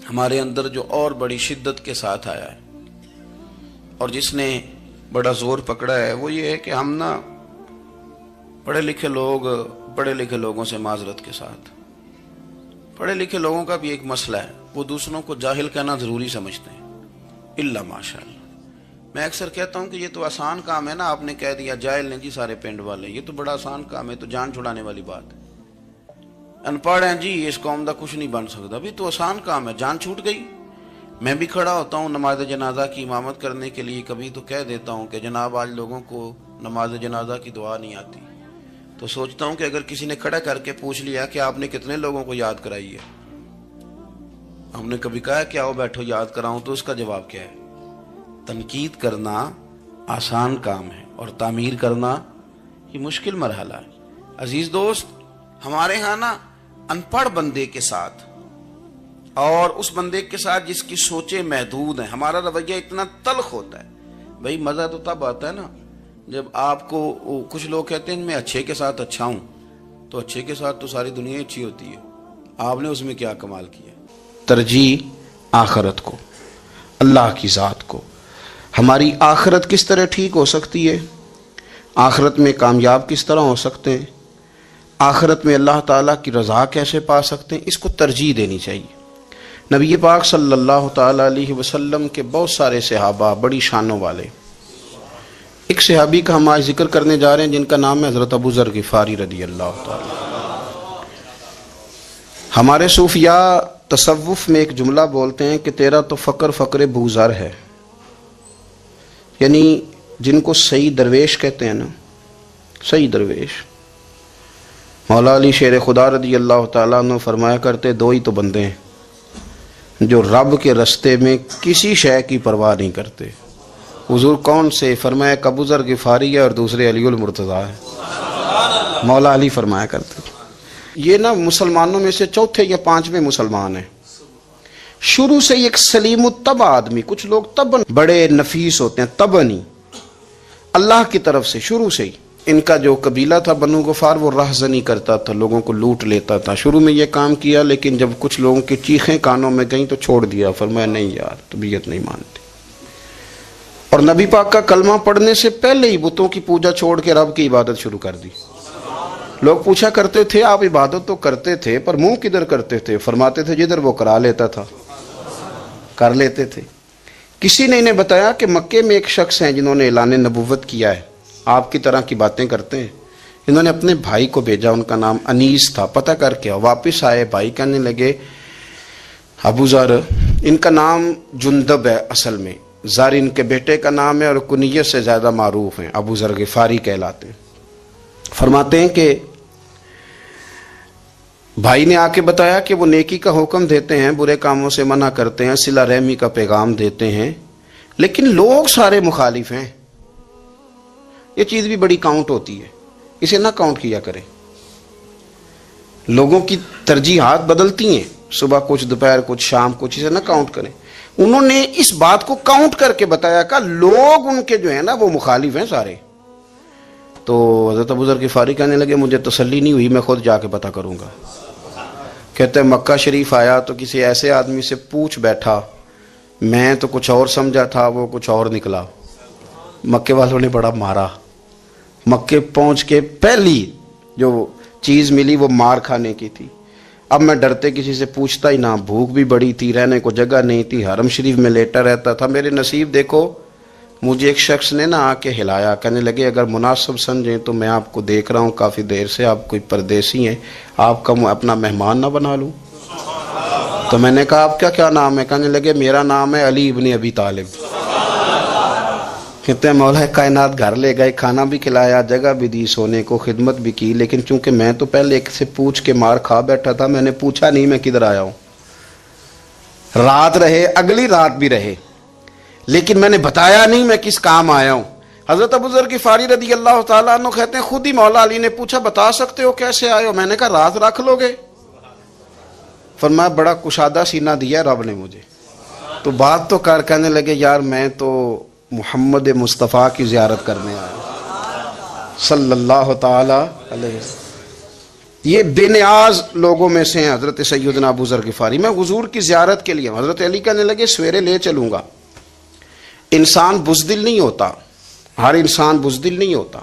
S2: ہمارے اندر جو اور بڑی شدت کے ساتھ آیا ہے اور جس نے بڑا زور پکڑا ہے، وہ یہ ہے کہ ہم نا پڑھے لکھے لوگوں سے معذرت کے ساتھ، پڑھے لکھے لوگوں کا بھی ایک مسئلہ ہے، وہ دوسروں کو جاہل کہنا ضروری سمجھتے ہیں، الا ماشاء اللہ۔ میں اکثر کہتا ہوں کہ یہ تو آسان کام ہے نا، آپ نے کہہ دیا جاہل نہیں جی سارے پنڈ والے، یہ تو بڑا آسان کام ہے، تو جان چھڑانے والی بات ہے۔ ان پڑھ ہیں جی اس قوم دا کچھ نہیں بن سکتا، بھی تو آسان کام ہے، جان چھوٹ گئی۔ میں بھی کھڑا ہوتا ہوں نماز جنازہ کی امامت کرنے کے لیے، کبھی تو کہہ دیتا ہوں کہ جناب آج لوگوں کو نماز جنازہ کی دعا نہیں آتی، تو سوچتا ہوں کہ اگر کسی نے کھڑا کر کے پوچھ لیا کہ آپ نے کتنے لوگوں کو یاد کرائی ہے، ہم نے کبھی کہا کہ آؤ بیٹھو یاد کراؤں، تو اس کا جواب کیا ہے؟ تنقید کرنا آسان کام ہے اور تعمیر کرنا یہ مشکل مرحلہ ہے۔ عزیز دوست، ہمارے ہاں نا ان پڑھ بندے کے ساتھ اور اس بندے کے ساتھ جس کی سوچیں محدود ہیں، ہمارا رویہ اتنا تلخ ہوتا ہے۔ بھئی مزہ تو تب آتا ہے نا جب آپ کو، کچھ لوگ کہتے ہیں میں اچھے کے ساتھ اچھا ہوں، تو اچھے کے ساتھ تو ساری دنیا اچھی ہوتی ہے، آپ نے اس میں کیا کمال کیا؟ ترجیح آخرت کو، اللہ کی ذات کو۔ ہماری آخرت کس طرح ٹھیک ہو سکتی ہے، آخرت میں کامیاب کس طرح ہو سکتے ہیں، آخرت میں اللہ تعالیٰ کی رضا کیسے پا سکتے ہیں، اس کو ترجیح دینی چاہیے۔ نبی پاک صلی اللہ تعالیٰ علیہ وسلم کے بہت سارے صحابہ بڑی شانوں والے، ایک صحابی کا ہم آج ذکر کرنے جا رہے ہیں جن کا نام ہے حضرت ابو ذر غفاری رضی اللہ تعالیٰ۔ ہمارے صوفیاء تصوف میں ایک جملہ بولتے ہیں کہ تیرا تو فقر ابو ذر ہے، یعنی جن کو صحیح درویش کہتے ہیں نا، صحیح درویش۔ مولا علی شیر خدا رضی اللہ تعالیٰ عنہ فرمایا کرتے، دو ہی تو بندے ہیں جو رب کے رستے میں کسی شے کی پرواہ نہیں کرتے۔ حضور کون سے؟ فرمایا ابو ذر غفاری ہے اور دوسرے علی المرتضیٰ ہے۔ مولا علی فرمایا کرتے، یہ نا مسلمانوں میں سے چوتھے یا پانچویں مسلمان ہیں، شروع سے ایک سلیم الطبع آدمی، کچھ لوگ طبعاً بڑے نفیس ہوتے ہیں، طبعاً اللہ کی طرف سے شروع سے ہی۔ ان کا جو قبیلہ تھا بنو غفار، وہ راہزنی کرتا تھا، لوگوں کو لوٹ لیتا تھا، شروع میں یہ کام کیا، لیکن جب کچھ لوگوں کی چیخیں کانوں میں گئیں تو چھوڑ دیا، فرمایا نہیں یار طبیعت نہیں مانتی، اور نبی پاک کا کلمہ پڑھنے سے پہلے ہی بتوں کی پوجا چھوڑ کے رب کی عبادت شروع کر دی۔ لوگ پوچھا کرتے تھے آپ عبادت تو کرتے تھے پر منہ کدھر کرتے تھے؟ فرماتے تھے جدھر وہ کرا لیتا تھا کر لیتے تھے۔ کسی نے انہیں بتایا کہ مکے میں ایک شخص ہیں جنہوں نے اعلان نبوت کیا ہے، آپ کی طرح کی باتیں کرتے ہیں۔ انہوں نے اپنے بھائی کو بھیجا، ان کا نام انیس تھا، پتہ کر کے واپس آئے، بھائی کہنے لگے ابو ذر، ان کا نام جندب ہے، اصل میں ذر ان کے بیٹے کا نام ہے اور کنیت سے زیادہ معروف ہیں، ابو ذر غفاری کہلاتے ہیں۔ فرماتے ہیں کہ بھائی نے آ کے بتایا کہ وہ نیکی کا حکم دیتے ہیں، برے کاموں سے منع کرتے ہیں، صلہ رحمی کا پیغام دیتے ہیں، لیکن لوگ سارے مخالف ہیں۔ یہ چیز بھی بڑی کاؤنٹ ہوتی ہے، اسے نہ کاؤنٹ کیا کریں۔ لوگوں کی ترجیحات بدلتی ہیں، صبح کچھ، دوپہر کچھ، شام کچھ، اسے نہ کاؤنٹ کریں۔ انہوں نے اس بات کو کاؤنٹ کر کے بتایا کہ لوگ ان کے جو ہیں نا وہ مخالف ہیں سارے۔ تو حضرت ابو ذر غفاری کہنے لگے مجھے تسلی نہیں ہوئی، میں خود جا کے پتہ کروں گا۔ کہتے ہیں مکہ شریف آیا تو کسی ایسے آدمی سے پوچھ بیٹھا، میں تو کچھ اور سمجھا تھا، وہ کچھ اور نکلا۔ مکے والوں نے بڑا مارا۔ مکے پہنچ کے پہلی جو چیز ملی وہ مار کھانے کی تھی۔ اب میں ڈرتے کسی سے پوچھتا ہی نہ، بھوک بھی بڑی تھی، رہنے کو جگہ نہیں تھی، حرم شریف میں لیٹا رہتا تھا۔ میرے نصیب دیکھو، مجھے ایک شخص نے آ کے ہلایا، کہنے لگے اگر مناسب سمجھیں تو میں آپ کو دیکھ رہا ہوں کافی دیر سے، آپ کوئی پردیسی ہیں، آپ کا اپنا مہمان نہ بنا لوں۔ تو میں نے کہا آپ کا کیا نام ہے؟ کہنے لگے میرا نام ہے علی ابن ابی طالب۔ کہتے ہیں مولا کائنات گھر لے گئے، کھانا بھی کھلایا، جگہ بھی دی، سونے کو خدمت بھی کی، لیکن چونکہ میں تو پہلے ایک سے پوچھ کے مار کھا بیٹھا تھا، میں نے پوچھا نہیں میں کدھر آیا ہوں۔ رات رہے، اگلی رات بھی رہے، لیکن میں نے بتایا نہیں میں کس کام آیا ہوں۔ حضرت ابو ذر غفاری رضی اللہ تعالیٰ عنہ کہتے ہیں خود ہی مولا علی نے پوچھا بتا سکتے ہو کیسے آئے ہو؟ میں نے کہا رات رکھ لو گے؟ فرمایا بڑا کشادہ سینہ دیا رب نے مجھے، تو بات تو کر۔ کہنے لگے یار میں تو محمد مصطفیٰ کی زیارت کرنے آیا صلی اللہ تعالی علیہ وسلم۔ یہ بے نیاز لوگوں میں سے ہیں حضرت سیدنا ابو ذر غفاری۔ میں حضور کی زیارت کے لیے، حضرت علی کہنے لگے سویرے لے چلوں گا۔ انسان بزدل نہیں ہوتا، ہر انسان بزدل نہیں ہوتا،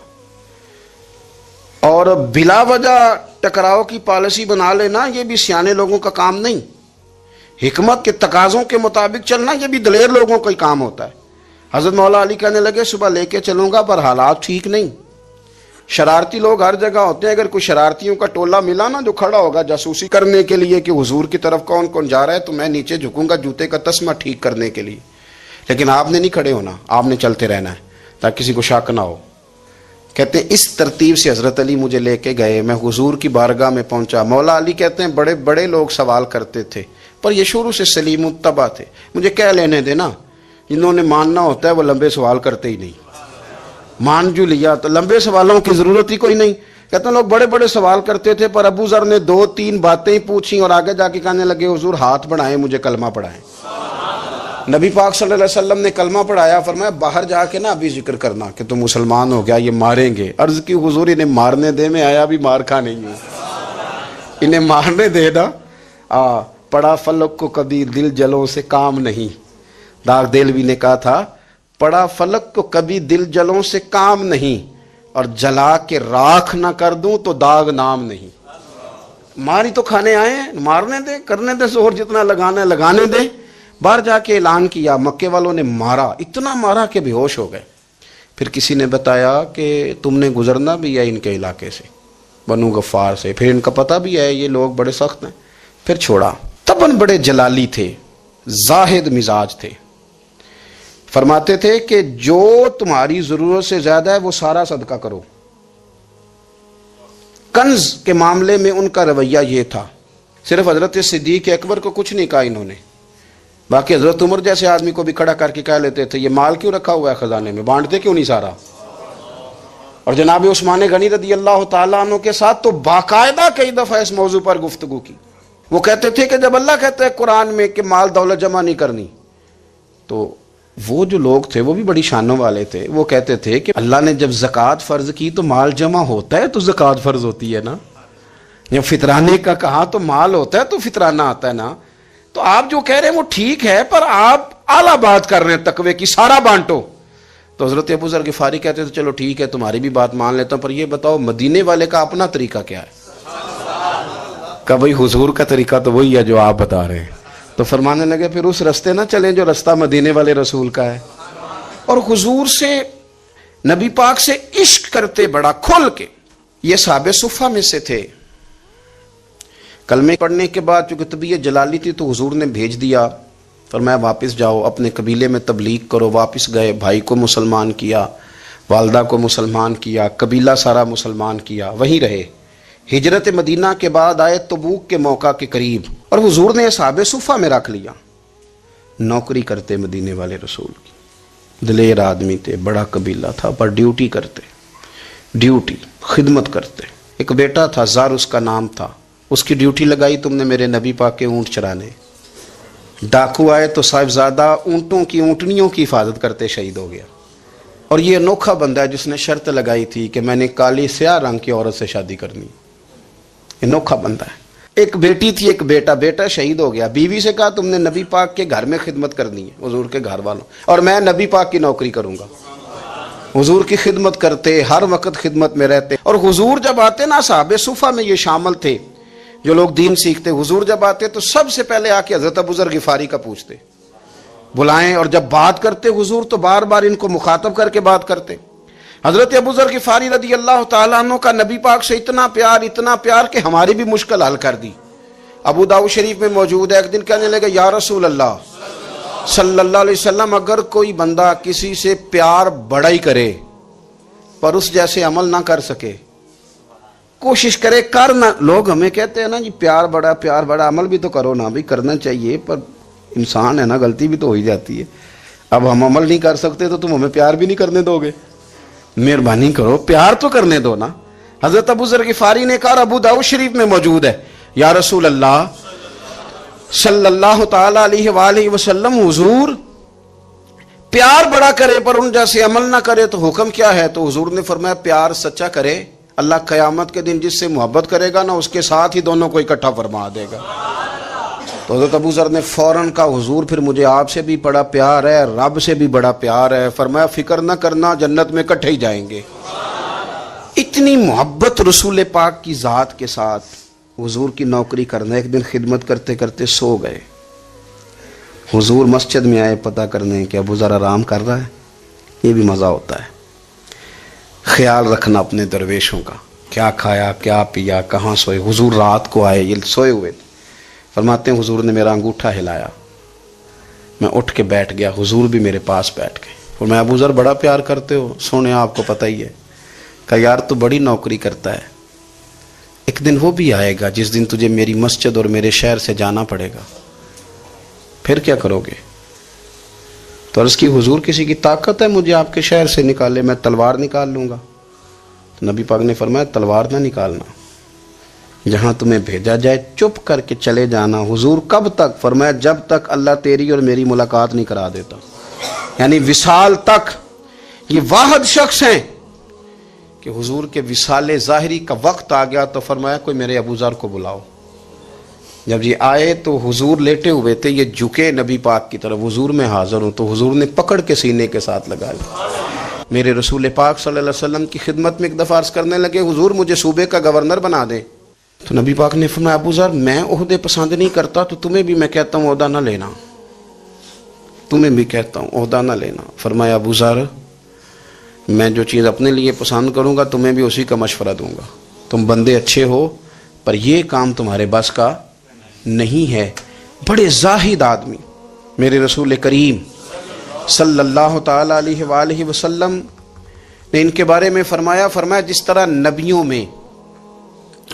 S2: اور بلا وجہ ٹکراؤ کی پالیسی بنا لینا یہ بھی سیانے لوگوں کا کام نہیں۔ حکمت کے تقاضوں کے مطابق چلنا یہ بھی دلیر لوگوں کا ہی کام ہوتا ہے۔ حضرت مولا علی کہنے لگے صبح لے کے چلوں گا، پر حالات ٹھیک نہیں، شرارتی لوگ ہر جگہ ہوتے ہیں۔ اگر کوئی شرارتیوں کا ٹولہ ملا نا جو کھڑا ہوگا جاسوسی کرنے کے لیے کہ حضور کی طرف کون کون جا رہا ہے، تو میں نیچے جھکوں گا جوتے کا تسمہ ٹھیک کرنے کے لیے، لیکن آپ نے نہیں کھڑے ہونا، آپ نے چلتے رہنا ہے تاکہ کسی کو شک نہ ہو۔ کہتے ہیں اس ترتیب سے حضرت علی مجھے لے کے گئے، میں حضور کی بارگاہ میں پہنچا۔ مولا علی کہتے ہیں بڑے بڑے لوگ سوال کرتے تھے، پر یہ شروع سے سلیم الطبع تھے، مجھے کہہ لینے دینا، جنہوں نے ماننا ہوتا ہے وہ لمبے سوال کرتے ہی نہیں۔ مان جو لیا تو لمبے سوالوں کی ضرورت ہی کوئی نہیں۔ کہتے ہیں لوگ بڑے بڑے سوال کرتے تھے، پر ابو ذر نے 2-3 باتیں ہی پوچھی اور آگے جا کے کہنے لگے حضور ہاتھ بڑھائیں، مجھے کلمہ پڑھائیں۔ نبی پاک صلی اللہ علیہ وسلم نے کلمہ پڑھایا، فرمایا باہر جا کے نا ابھی ذکر کرنا کہ تم مسلمان ہو گیا، یہ ماریں گے۔ عرض کی حضور انہیں مارنے دے، میں آیا بھی مار کھا نہیں ہوں، انہیں مارنے دے نا۔ پڑا فلک کو کبھی دل جلوں سے کام نہیں، داغ دلوی نے کہا تھا پڑا فلک کو کبھی دل جلوں سے کام نہیں، اور جلا کے راکھ نہ کر دوں تو داغ نام نہیں۔ ماری تو کھانے آئے ہیں، مارنے دے، کرنے دے زور جتنا لگانا ہے لگانے دے۔ باہر جا کے اعلان کیا، مکے والوں نے مارا، اتنا مارا کہ بے ہوش ہو گئے۔ پھر کسی نے بتایا کہ تم نے گزرنا بھی ہے ان کے علاقے سے، بنو غفار سے، پھر ان کا پتہ بھی ہے یہ لوگ بڑے سخت ہیں، پھر چھوڑا۔ تباً بڑے جلالی تھے، زاہد مزاج تھے، فرماتے تھے کہ جو تمہاری ضرورت سے زیادہ ہے وہ سارا صدقہ کرو۔ کنز کے معاملے میں ان کا رویہ یہ تھا، صرف حضرت صدیق اکبر کو کچھ نہیں کہا انہوں نے، باقی حضرت عمر جیسے آدمی کو بھی کھڑا کر کے کہہ لیتے تھے یہ مال کیوں رکھا ہوا ہے خزانے میں، بانٹتے کیوں نہیں سارا۔ اور جناب عثمان غنی رضی اللہ تعالیٰ عنہ کے ساتھ تو باقاعدہ کئی دفعہ اس موضوع پر گفتگو کی۔ وہ کہتے تھے کہ جب اللہ کہتا ہے قرآن میں کہ مال دولت جمع نہیں کرنی، تو وہ جو لوگ تھے وہ بھی بڑی شانوں والے تھے، وہ کہتے تھے کہ اللہ نے جب زکوٰۃ فرض کی تو مال جمع ہوتا ہے تو زکوٰۃ فرض ہوتی ہے نا، جب فطرانے کا کہا تو مال ہوتا ہے تو فطرانہ آتا ہے نا۔ تو آپ جو کہہ رہے ہیں وہ ٹھیک ہے، پر آپ اعلیٰ بات کر رہے ہیں تقوی کی، سارا بانٹو۔ تو حضرت ابو ذر غفاری کہتے تھے چلو ٹھیک ہے تمہاری بھی بات مان لیتا ہوں، پر یہ بتاؤ مدینے والے کا اپنا طریقہ کیا ہے؟ کہ بھائی حضور کا طریقہ تو وہی ہے جو آپ بتا رہے ہیں۔ تو فرمانے لگے پھر اس رستے نہ چلیں جو رستہ مدینے والے رسول کا ہے، اور حضور سے، نبی پاک سے عشق کرتے بڑا کھل کے۔ یہ صحابہ صفہ میں سے تھے۔ کلمے پڑھنے کے بعد چونکہ طبیعت جلالی تھی تو حضور نے بھیج دیا، فرمایا واپس جاؤ اپنے قبیلے میں تبلیغ کرو۔ واپس گئے، بھائی کو مسلمان کیا، والدہ کو مسلمان کیا، قبیلہ سارا مسلمان کیا، وہیں رہے۔ ہجرت مدینہ کے بعد آئے تبوک کے موقع کے قریب، اور حضور نے اصحاب صفہ میں رکھ لیا۔ نوکری کرتے مدینے والے رسول کی، دلیر آدمی تھے، بڑا قبیلہ تھا، پر ڈیوٹی کرتے، ڈیوٹی خدمت کرتے۔ ایک بیٹا تھا، زار اس کا نام تھا، اس کی ڈیوٹی لگائی تم نے میرے نبی پاک کے اونٹ چرانے۔ ڈاکو آئے تو صاحبزادہ اونٹوں کی، اونٹنیوں کی حفاظت کرتے شہید ہو گیا۔ اور یہ انوکھا بندہ ہے جس نے شرط لگائی تھی کہ میں نے کالی سیاہ رنگ کی عورت سے شادی کرنی۔ انوکھا بندہ ہے۔ ایک بیٹی تھی، ایک بیٹا، بیٹا شہید ہو گیا۔ بیوی سے کہا تم نے نبی پاک کے گھر میں خدمت کرنی ہے، حضور کے گھر والوں، اور میں نبی پاک کی نوکری کروں گا۔ حضور کی خدمت کرتے، ہر وقت خدمت میں رہتے۔ اور حضور جب آتے نا، صحاب صفہ میں یہ شامل تھے جو لوگ دین سیکھتے، حضور جب آتے تو سب سے پہلے آ کے حضرت ابو ذر غفاری کا پوچھتے، بلائیں، اور جب بات کرتے حضور تو بار بار ان کو مخاطب کر کے بات کرتے۔ حضرت ابو ذر غفاری رضی اللہ تعالیٰ عنہ کا نبی پاک سے اتنا پیار کہ ہماری بھی مشکل حل کر دی۔ ابو داؤد شریف میں موجود ہے، ایک دن کہنے لگے یا رسول اللہ صلی اللہ علیہ وسلم، اگر کوئی بندہ کسی سے پیار بڑا ہی کرے پر اس جیسے عمل نہ کر سکے، کوشش کرے کرنا، لوگ ہمیں کہتے ہیں نا جی پیار بڑا، عمل بھی تو کرو نا، بھی کرنا چاہیے، پر انسان ہے نا، غلطی بھی تو ہو ہی جاتی ہے۔ اب ہم عمل نہیں کر سکتے تو تم ہمیں پیار بھی نہیں کرنے دو گے؟ مہربانی کرو، پیار تو کرنے دو نا۔ حضرت ابو ذر غفاری نے کہا، ابو داؤد شریف میں موجود ہے، یا رسول اللہ صلی اللہ تعالی علیہ وآلہ وسلم، حضور پیار بڑا کرے پر ان جیسے عمل نہ کرے تو حکم کیا ہے؟ تو حضور نے فرمایا پیار سچا کرے، اللہ قیامت کے دن جس سے محبت کرے گا نا اس کے ساتھ ہی دونوں کو اکٹھا فرما دے گا۔ تو حضرت ابو ذر نے فوراً کہا، حضور پھر مجھے آپ سے بھی بڑا پیار ہے، رب سے بھی بڑا پیار ہے۔ فرمایا فکر نہ کرنا، جنت میں اکٹھے ہی جائیں گے۔ اتنی محبت رسول پاک کی ذات کے ساتھ حضور کی نوکری کرنا۔ ایک دن خدمت کرتے کرتے سو گئے، حضور مسجد میں آئے پتہ کرنے کہ ابو ذر آرام کر رہا ہے۔ یہ بھی مزہ ہوتا ہے، خیال رکھنا اپنے درویشوں کا، کیا کھایا، کیا پیا، کہاں سوئے۔ حضور رات کو آئے، یہ سوئے ہوئے تھے۔ فرماتے ہیں حضور نے میرا انگوٹھا ہلایا، میں اٹھ کے بیٹھ گیا، حضور بھی میرے پاس بیٹھ گئے۔ اور میں ابو ذر بڑا پیار کرتے ہو، سونے آپ کو پتہ ہی ہے۔ کہا یار تو بڑی نوکری کرتا ہے، ایک دن وہ بھی آئے گا جس دن تجھے میری مسجد اور میرے شہر سے جانا پڑے گا، پھر کیا کرو گے؟ تو عرض کی حضور کسی کی طاقت ہے مجھے آپ کے شہر سے نکالے؟ میں تلوار نکال لوں گا۔ تو نبی پاک نے فرمایا تلوار نہ نکالنا، جہاں تمہیں بھیجا جائے چپ کر کے چلے جانا۔ حضور کب تک؟ فرمایا جب تک اللہ تیری اور میری ملاقات نہیں کرا دیتا، یعنی وصال تک۔ یہ واحد شخص ہیں کہ حضور کے وصال ظاہری کا وقت آ گیا تو فرمایا کوئی میرے ابو ذر کو بلاؤ۔ جب یہ آئے تو حضور لیٹے ہوئے تھے، یہ جھکے نبی پاک کی طرف، حضور میں حاضر ہوں، تو حضور نے پکڑ کے سینے کے ساتھ لگایا۔ میرے رسول پاک صلی اللہ علیہ وسلم کی خدمت میں ایک دفعہ عرض کرنے لگے حضور مجھے صوبے کا گورنر بنا دیں۔ تو نبی پاک نے فرمایا ابو ذر میں عہدے پسند نہیں کرتا، تو تمہیں بھی میں کہتا ہوں عہدہ نہ لینا، تمہیں بھی کہتا ہوں عہدہ نہ لینا۔ فرمایا ابو ذر میں جو چیز اپنے لیے پسند کروں گا تمہیں بھی اسی کا مشورہ دوں گا، تم بندے اچھے ہو پر یہ کام تمہارے بس کا نہیں ہے۔ بڑے زاہد آدمی میرے رسول کریم صلی اللہ تعالی علیہ وآلہ وسلم نے ان کے بارے میں فرمایا جس طرح نبیوں میں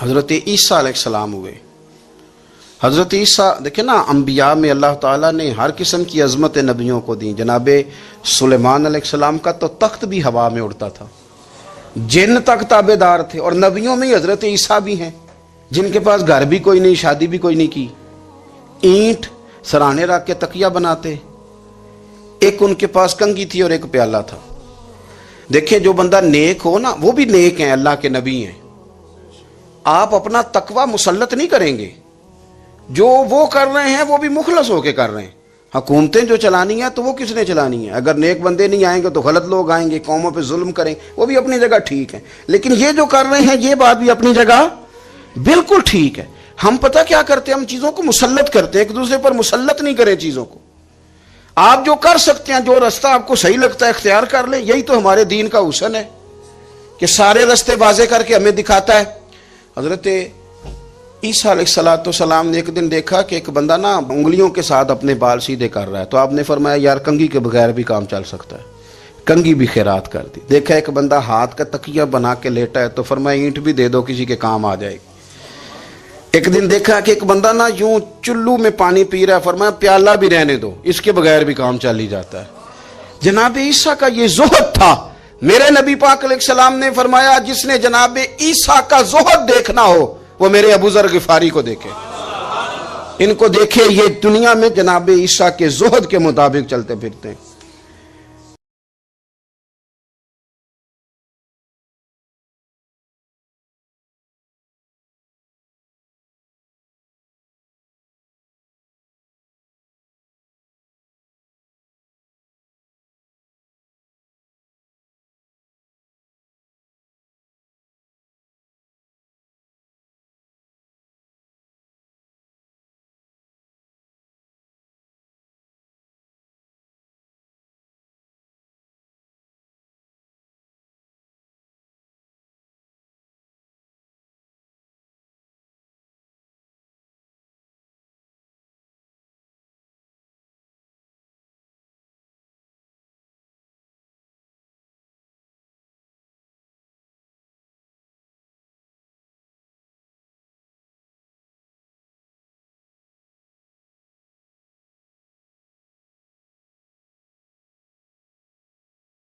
S2: حضرت عیسیٰ علیہ السلام ہوئے، حضرت عیسیٰ دیکھیں نا، انبیاء میں اللہ تعالیٰ نے ہر قسم کی عظمت نبیوں کو دی۔ جناب سلیمان علیہ السلام کا تو تخت بھی ہوا میں اڑتا تھا، جن تک تابع دار تھے، اور نبیوں میں حضرت عیسیٰ بھی ہیں جن کے پاس گھر بھی کوئی نہیں، شادی بھی کوئی نہیں کی، اینٹ سرانے رکھ کے تکیہ بناتے، ایک ان کے پاس کنگھی تھی اور ایک پیالہ تھا۔ دیکھیں جو بندہ نیک ہو نا، وہ بھی نیک ہیں، اللہ کے نبی ہیں۔ آپ اپنا تقوی مسلط نہیں کریں گے، جو وہ کر رہے ہیں وہ بھی مخلص ہو کے کر رہے ہیں۔ حکومتیں جو چلانی ہیں تو وہ کس نے چلانی ہیں؟ اگر نیک بندے نہیں آئیں گے تو غلط لوگ آئیں گے، قوموں پہ ظلم کریں، وہ بھی اپنی جگہ ٹھیک ہے، لیکن یہ جو کر رہے ہیں یہ بات بھی اپنی جگہ بالکل ٹھیک ہے۔ ہم پتہ کیا کرتے ہیں، ہم چیزوں کو مسلط کرتے ہیں، ایک دوسرے پر مسلط نہیں کریں چیزوں کو۔ آپ جو کر سکتے ہیں، جو رستہ آپ کو صحیح لگتا ہے اختیار کر لیں، یہی تو ہمارے دین کا حسن ہے کہ سارے رستے واضح کر کے ہمیں دکھاتا ہے۔ حضرت عیسیٰ علیہ السلام نے ایک دن دیکھا کہ ایک بندہ نا انگلیوں کے ساتھ اپنے بال سیدھے کر رہا ہے، تو آپ نے فرمایا یار کنگھی کے بغیر بھی کام چل سکتا ہے، کنگھی بھی خیرات کر دی۔ دیکھا ایک بندہ ہاتھ کا تکیہ بنا کے لیٹا ہے، تو فرمایا اینٹ بھی دے دو کسی کے کام آ جائے گی۔ ایک دن دیکھا کہ ایک بندہ نا یوں چلو میں پانی پی رہا ہے، فرمایا پیالہ بھی رہنے دو، اس کے بغیر بھی کام چل ہی جاتا ہے۔ جناب عیسیٰ کا یہ زہد تھا۔ میرے نبی پاک علیہ السلام نے فرمایا جس نے جناب عیسیٰ کا زہد دیکھنا ہو وہ میرے ابو ذر غفاری کو دیکھے، ان کو دیکھے، یہ دنیا میں جناب عیسیٰ کے زہد کے مطابق چلتے پھرتے ہیں۔